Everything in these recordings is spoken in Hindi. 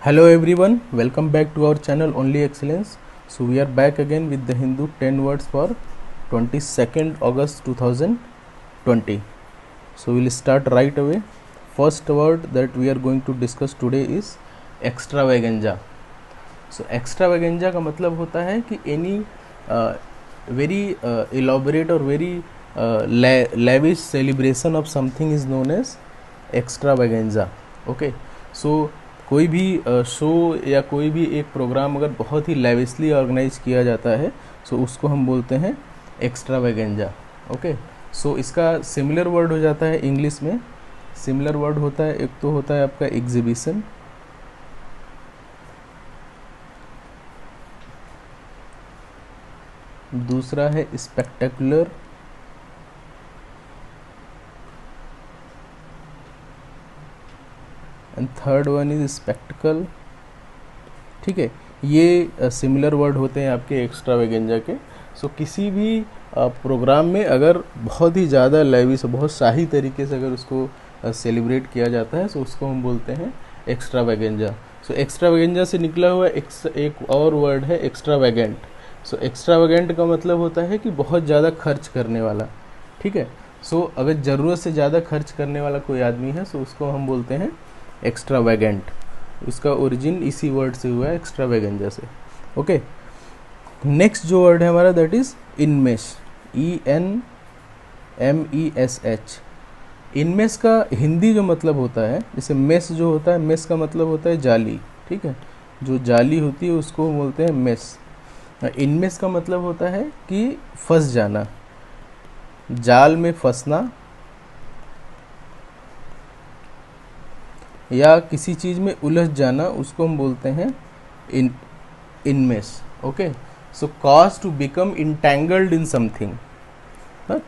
Hello everyone, welcome back to our channel Only Excellence. So we are back again with the Hindu 10 words for 22nd August 2020. So we'll start right away. First word that we are going to discuss today is extravaganza. So extravaganza का मतलब होता है कि any very elaborate or very lavish celebration of something is known as extravaganza. Okay, so कोई भी शो या कोई भी एक प्रोग्राम अगर बहुत ही लेविशली ऑर्गेनाइज किया जाता है सो उसको हम बोलते हैं एक्स्ट्रावेगेंजा. ओके, सो इसका सिमिलर वर्ड हो जाता है इंग्लिश में. सिमिलर वर्ड होता है, एक तो होता है आपका एग्जीबिशन, दूसरा है spectacular, and third one is spectacled. ठीक है, ये सिमिलर वर्ड होते हैं आपके एक्स्ट्रावेगेंजा के. सो किसी भी प्रोग्राम में अगर बहुत ही ज़्यादा लेविश, बहुत शाही तरीके से अगर उसको सेलिब्रेट किया जाता है सो उसको हम बोलते हैं एक्स्ट्रावेगेंजा. सो एक्स्ट्रावेगेंजा से निकला हुआ एक और वर्ड है एक्स्ट्रावेगेंट. सो एक्स्ट्रावेगेंट का मतलब होता है कि बहुत ज़्यादा खर्च करने वाला. ठीक है, सो अगर ज़रूरत से ज़्यादा खर्च करने वाला कोई आदमी है सो उसको हम बोलते हैं एक्स्ट्रावेगेंट. इसका ओरिजिन इसी वर्ड से हुआ है, एक्स्ट्रावेगेंजा से. ओके, नेक्स्ट जो वर्ड है हमारा दैट इज इनमेश. ENMESH. इनमेश का हिंदी जो मतलब होता है, जैसे मेस जो होता है, मेस का मतलब होता है जाली. ठीक है, जो जाली होती है उसको बोलते हैं मेस. इनमेश का मतलब होता है कि फंस जाना, जाल में फंसना, या किसी चीज़ में उलझ जाना, उसको हम बोलते हैं enmesh. Okay, so cause to become entangled in something.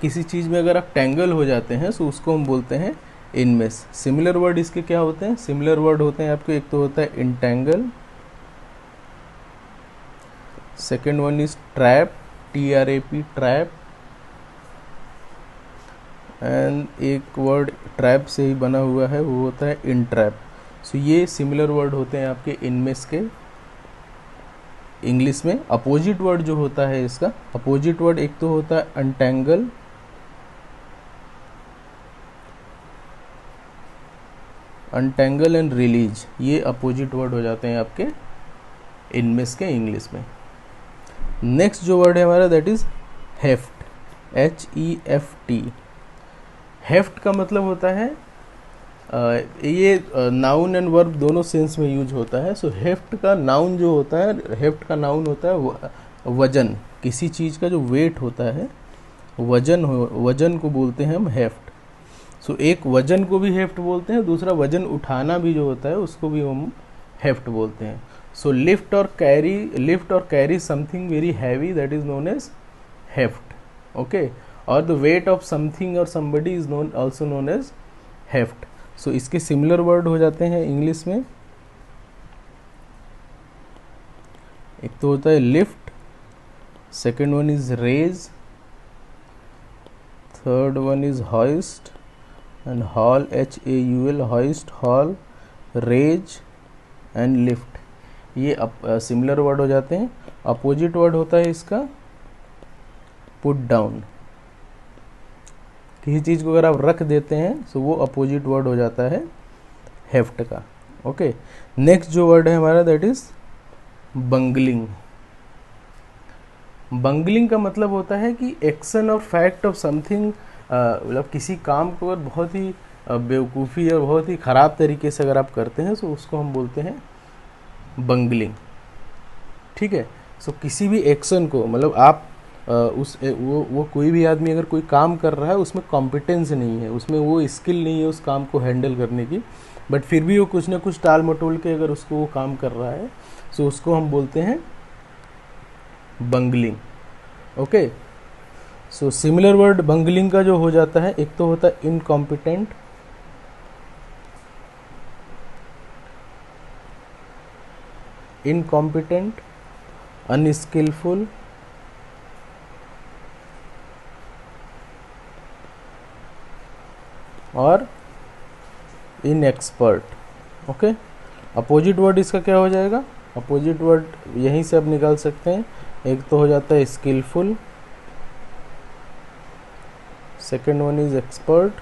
किसी चीज़ में अगर आप टैंगल हो जाते हैं तो उसको हम बोलते हैं इनमेश. सिमिलर वर्ड इसके क्या होते हैं? सिमिलर वर्ड होते हैं आपके, एक तो होता है entangle, second one is trap, TRAP, trap, and एक वर्ड ट्रैप से ही बना हुआ है वो होता है इंट्रैप. सो ये सिमिलर वर्ड होते हैं आपके इनमेश के. इंग्लिश में अपोजिट वर्ड जो होता है इसका, अपोजिट वर्ड एक तो होता है अनटैंगल, अनटैंगल एंड रिलीज. ये अपोजिट वर्ड हो जाते हैं आपके इनमेश के इंग्लिश में. नेक्स्ट जो वर्ड है हमारा that is heft. HEFT. Heft का मतलब होता है ये नाउन एंड वर्ब दोनों सेंस में यूज होता है. सो हेफ्ट का नाउन जो होता है, हेफ्ट का नाउन होता है वजन. किसी चीज़ का जो वेट होता है, वजन को बोलते हैं हम हेफ्ट. सो एक वजन को भी हेफ्ट बोलते हैं, दूसरा वजन उठाना भी जो होता है उसको भी हम हेफ्ट बोलते हैं. सो लिफ्ट और carry something very heavy, that is known as heft. Okay, और द वेट ऑफ समथिंग और somebody is known also known as heft. So इसके सिमिलर वर्ड हो जाते हैं इंग्लिश में. एक तो होता है lift, second one is raise, third one is hoist, and haul, HAUL, hoist, haul, raise and lift. ये सिमिलर वर्ड हो जाते हैं. अपोजिट वर्ड होता है इसका पुट डाउन. किसी चीज़ को अगर आप रख देते हैं तो वो अपोजिट वर्ड हो जाता है हेफ्ट का. ओके, नेक्स्ट जो वर्ड है हमारा दैट इज बंगलिंग. बंगलिंग का मतलब होता है कि एक्शन और फैक्ट ऑफ समथिंग, मतलब किसी काम को अगर बहुत ही बेवकूफ़ी और बहुत ही ख़राब तरीके से अगर आप करते हैं तो उसको हम बोलते हैं बंगलिंग. ठीक है, सो किसी भी एक्शन को, मतलब आप वो कोई भी आदमी अगर कोई काम कर रहा है उसमें कॉम्पिटेंस नहीं है, उसमें वो स्किल नहीं है उस काम को हैंडल करने की, बट फिर भी वो कुछ ना कुछ टाल मटोल के अगर उसको वो काम कर रहा है सो उसको हम बोलते हैं bungling. Okay, so similar word bungling का जो हो जाता है, एक तो होता है इनकॉम्पिटेंट, अनस्किलफुल, और इनएक्सपर्ट. ओके, अपोजिट वर्ड इसका क्या हो जाएगा? अपोजिट वर्ड यहीं से आप निकाल सकते हैं। एक तो हो जाता है skilful, second one is expert,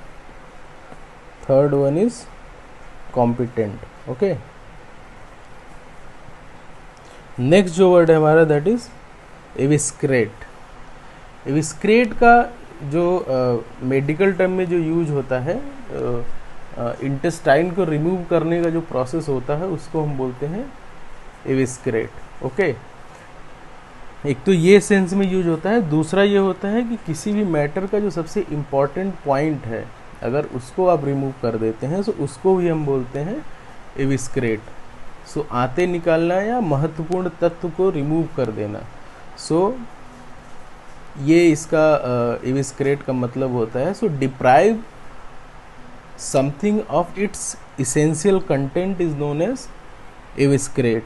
third one is competent. Okay, next जो वर्ड है हमारा दैट इज एविस्क्रेट। एविस्क्रेट का जो मेडिकल टर्म में जो यूज होता है, इंटेस्टाइन को रिमूव करने का जो प्रोसेस होता है उसको हम बोलते हैं एविस्क्रेट। ओके, एक तो ये सेंस में यूज होता है, दूसरा ये होता है कि किसी भी मैटर का जो सबसे इम्पॉर्टेंट पॉइंट है अगर उसको आप रिमूव कर देते हैं तो उसको भी हम बोलते हैं एविस्क्रेट। सो आते निकालना या महत्वपूर्ण तत्व को रिमूव कर देना। सो ये इसका एविस्क्रेट का मतलब होता है। So deprive something of its essential content is known as eviscerate.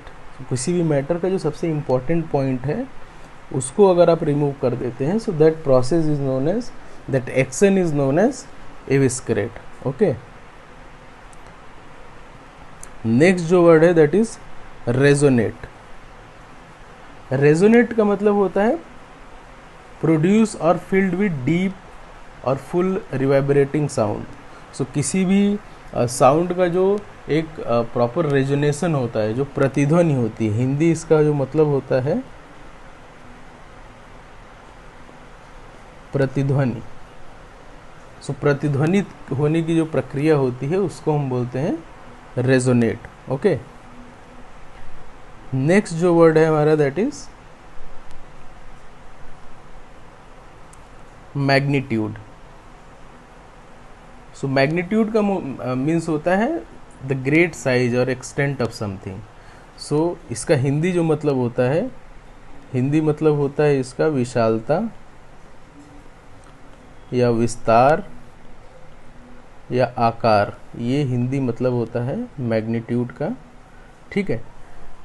किसी भी मैटर का जो सबसे इम्पॉर्टेंट पॉइंट है उसको अगर आप रिमूव कर देते हैं, so that process is known as, that action is known as eviscerate. Okay, next जो वर्ड है दैट इज रेजोनेट। रेजोनेट का मतलब होता है प्रोड्यूस और फिल्ड विद डीप और फुल रिवाइब्रेटिंग साउंड। सो किसी भी साउंड का जो एक प्रॉपर रेजोनेशन होता है, जो प्रतिध्वनि होती है, हिंदी इसका जो मतलब होता है प्रतिध्वनि। सो प्रतिध्वनित होने की जो प्रक्रिया होती है उसको हम बोलते हैं रेजोनेट। ओके, नेक्स्ट जो वर्ड है हमारा that is magnitude. So magnitude का मीन्स होता है द ग्रेट साइज और एक्सटेंट ऑफ समथिंग। सो इसका हिंदी जो मतलब होता है, हिंदी मतलब होता है इसका विशालता या विस्तार या आकार, ये हिंदी मतलब होता है मैग्नीट्यूड का। ठीक है,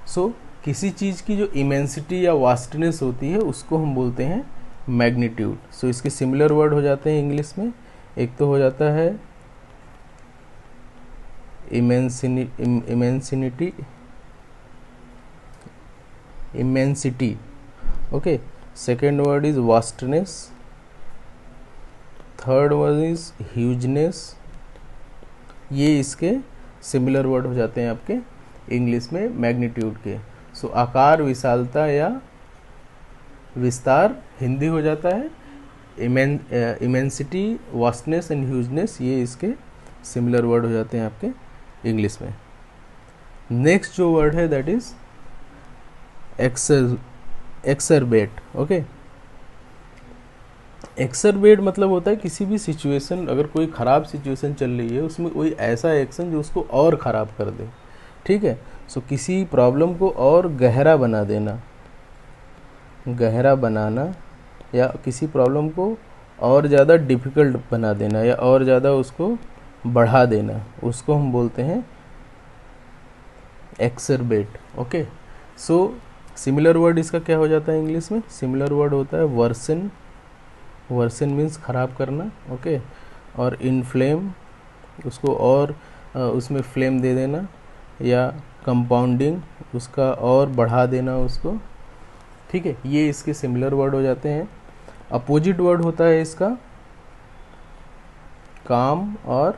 सो किसी चीज़ की जो इमेंसिटी या वास्टनेस होती है उसको हम बोलते हैं मैग्नीट्यूड। सो इसके सिमिलर वर्ड हो जाते हैं इंग्लिश में। एक तो हो जाता है immensity. Okay, second word is vastness, third word is hugeness. ये इसके सिमिलर वर्ड हो जाते हैं आपके इंग्लिश में मैग्नीट्यूड के। सो आकार, विशालता या विस्तार हिंदी हो जाता है, इमेंसिटी, वास्टनेस एंड ह्यूजनेस ये इसके सिमिलर वर्ड हो जाते हैं आपके इंग्लिश में। नेक्स्ट जो वर्ड है दैट इज एक्सरबेट। ओके, एक्सरबेट मतलब होता है किसी भी सिचुएशन, अगर कोई ख़राब सिचुएशन चल रही है उसमें कोई ऐसा एक्शन जो उसको और ख़राब कर दे। ठीक है, सो किसी प्रॉब्लम को और गहरा बना देना, गहरा बनाना, या किसी प्रॉब्लम को और ज़्यादा डिफ़िकल्ट बना देना या और ज़्यादा उसको बढ़ा देना, उसको हम बोलते हैं एक्सरबेट। ओके, सो सिमिलर वर्ड इसका क्या हो जाता है इंग्लिश में? सिमिलर वर्ड होता है वर्सन। वर्सन मीन्स ख़राब करना। ओके, और इनफ्लेम, उसको और उसमें फ्लेम दे देना, या कंपाउंडिंग, उसका और बढ़ा देना उसको। ठीक है, ये इसके सिमिलर वर्ड हो जाते हैं। अपोजिट वर्ड होता है इसका काम और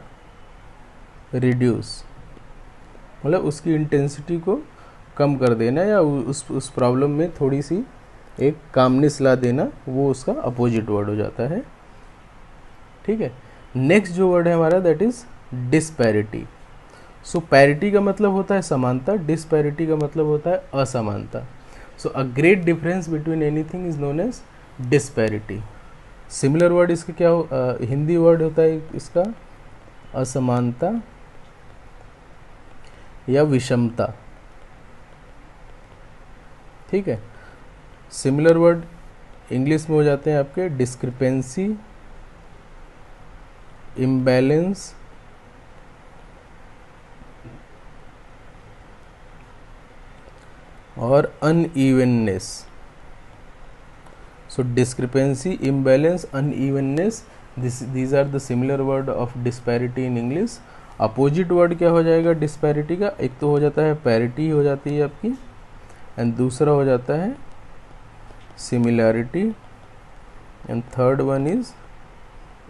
रिड्यूस, मतलब उसकी इंटेंसिटी को कम कर देना या उस प्रॉब्लम में थोड़ी सी एक कामनेस ला देना, वो उसका अपोजिट वर्ड हो जाता है। ठीक है, नेक्स्ट जो वर्ड है हमारा that is disparity. So parity का मतलब होता है समानता, डिस्पैरिटी का मतलब होता है असमानता। So a great difference between anything is known as disparity. Similar word इसका क्या हिंदी वर्ड होता है इसका असमानता या विषमता। ठीक है, सिमिलर वर्ड इंग्लिश में हो जाते हैं आपके डिस्क्रिपेंसी, इम्बैलेंस, और unevenness. So discrepancy, imbalance, unevenness, these are the similar word of disparity in English, opposite word क्या हो जाएगा डिस्पैरिटी का, एक तो हो जाता है पैरिटी हो जाती है आपकी, एंड दूसरा हो जाता है similarity, and third one is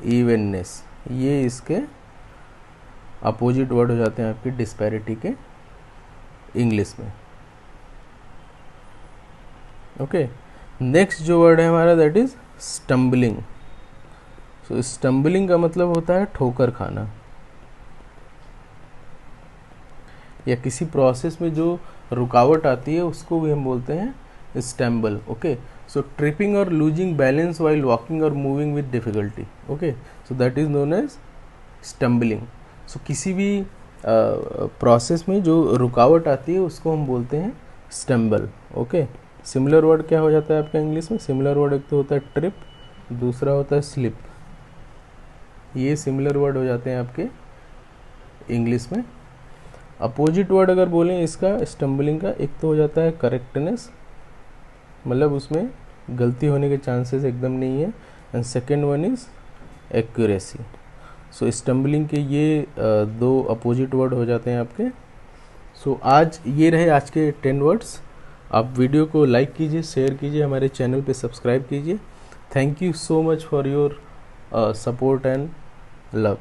evenness. ये इसके अपोजिट वर्ड हो जाते हैं आपकी डिस्पैरिटी के इंग्लिश में। ओके, नेक्स्ट जो वर्ड है हमारा that is stumbling. So stumbling का मतलब होता है ठोकर खाना, या किसी प्रोसेस में जो रुकावट आती है उसको भी हम बोलते हैं स्टैम्बल। ओके, सो ट्रिपिंग और लूजिंग बैलेंस वाइल वॉकिंग और moving with difficulty. Okay, so that is known as stumbling. So किसी भी प्रोसेस में जो रुकावट आती है उसको हम बोलते हैं स्टम्बल। ओके, सिमिलर वर्ड क्या हो जाता है आपका इंग्लिश में, सिमिलर वर्ड एक तो होता है ट्रिप, दूसरा होता है स्लिप। ये सिमिलर वर्ड हो जाते हैं आपके इंग्लिश में। अपोजिट वर्ड अगर बोलें इसका स्टम्बलिंग का, एक तो हो जाता है करेक्टनेस, मतलब उसमें गलती होने के चांसेस एकदम नहीं है, and second one is accuracy. So stumbling के ये दो अपोजिट वर्ड हो जाते हैं आपके। सो आज ये रहे आज के 10 वर्ड्स। आप वीडियो को लाइक कीजिए, शेयर कीजिए, हमारे चैनल पे सब्सक्राइब कीजिए। Thank you so much for your support and love.